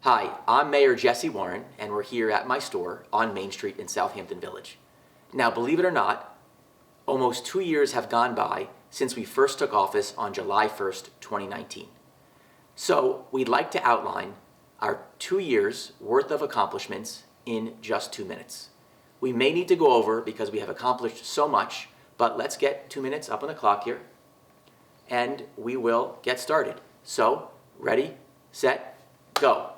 Hi, I'm Mayor Jesse Warren, and we're here at my store on Main Street in Southampton Village. Now, believe it or not, almost 2 years have gone by since we first took office on July 1st, 2019. So, we'd like to outline our 2 years worth of accomplishments in just 2 minutes. We may need to go over because we have accomplished so much, but let's get 2 minutes up on the clock here, and we will get started. So, ready, set, go.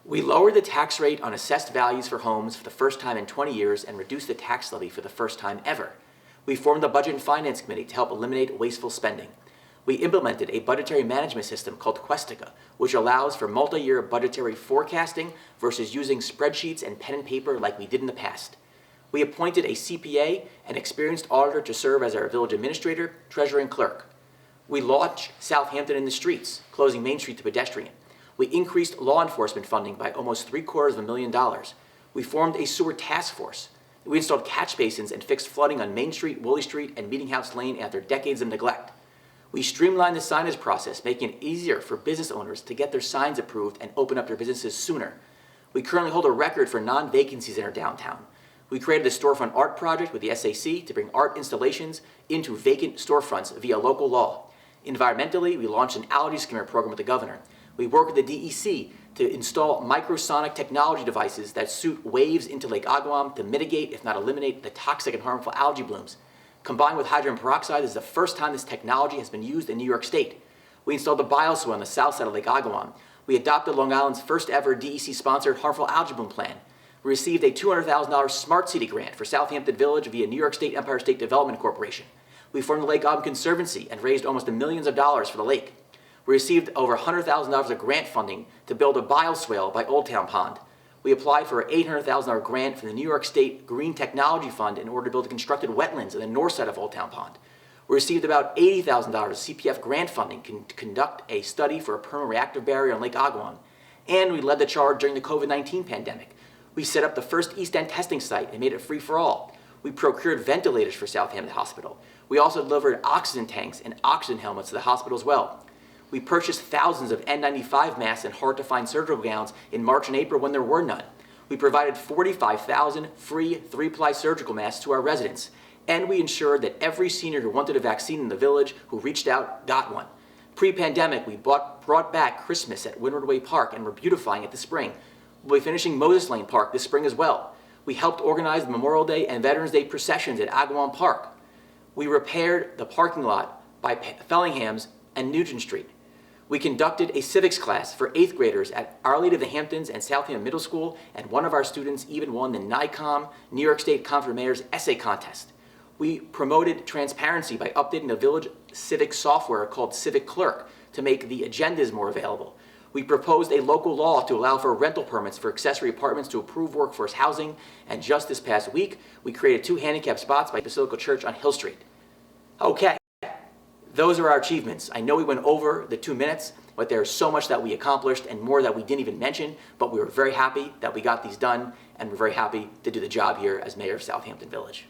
We lowered the tax rate on assessed values for homes for the first time in 20 years and reduced the tax levy for the first time ever. We formed the Budget and Finance Committee to help eliminate wasteful spending. We implemented a budgetary management system called Questica, which allows for multi-year budgetary forecasting versus using spreadsheets and pen and paper like we did in the past. We appointed a CPA, an experienced auditor, to serve as our village administrator, treasurer, and clerk. We launched Southampton in the Streets, closing Main Street to pedestrian. We increased law enforcement funding by almost $750,000. We formed a sewer task force. We installed catch basins and fixed flooding on Main Street, Woolley Street, and Meeting House Lane after decades of neglect. We streamlined the signage process, making it easier for business owners to get their signs approved and open up their businesses sooner. We currently hold a record for non-vacancies in our downtown. We created the Storefront Art Project with the SAC to bring art installations into vacant storefronts via local law. Environmentally, we launched an allergy skimmer program with the governor. We work with the DEC to install microsonic technology devices that suit waves into Lake Agawam to mitigate, if not eliminate, the toxic and harmful algae blooms. Combined with hydrogen peroxide, this is the first time this technology has been used in New York State. We installed the bioswale on the south side of Lake Agawam. We adopted Long Island's first ever DEC-sponsored harmful algae bloom plan. We received a $200,000 Smart City grant for Southampton Village via New York State Empire State Development Corporation. We formed the Lake Agawam Conservancy and raised almost millions of dollars for the lake. We received over $100,000 of grant funding to build a bioswale by Old Town Pond. We applied for an $800,000 grant from the New York State Green Technology Fund in order to build a constructed wetlands on the north side of Old Town Pond. We received about $80,000 CPF grant funding to conduct a study for a permanent reactive barrier on Lake Agawam. And we led the charge during the COVID-19 pandemic. We set up the first East End testing site and made it free for all. We procured ventilators for Southampton Hospital. We also delivered oxygen tanks and oxygen helmets to the hospital as well. We purchased thousands of N95 masks and hard-to-find surgical gowns in March and April when there were none. We provided 45,000 free 3-ply surgical masks to our residents. And we ensured that every senior who wanted a vaccine in the village who reached out got one. Pre-pandemic, we brought back Christmas at Windward Way Park and we're beautifying it this spring. We'll be finishing Moses Lane Park this spring as well. We helped organize the Memorial Day and Veterans Day processions at Agawam Park. We repaired the parking lot by Fellingham's and Nugent Street. We conducted a civics class for 8th graders at Our Lady of the Hamptons and Southampton Middle School, and one of our students even won the NICOM New York State Conference of Mayors Essay Contest. We promoted transparency by updating the village civic software called Civic Clerk to make the agendas more available. We proposed a local law to allow for rental permits for accessory apartments to improve workforce housing, and just this past week, we created 2 handicapped spots by Basilica Church on Hill Street. Okay. Those are our achievements. I know we went over the 2 minutes, but there's so much that we accomplished and more that we didn't even mention, but we were very happy that we got these done, and we're very happy to do the job here as mayor of Southampton Village.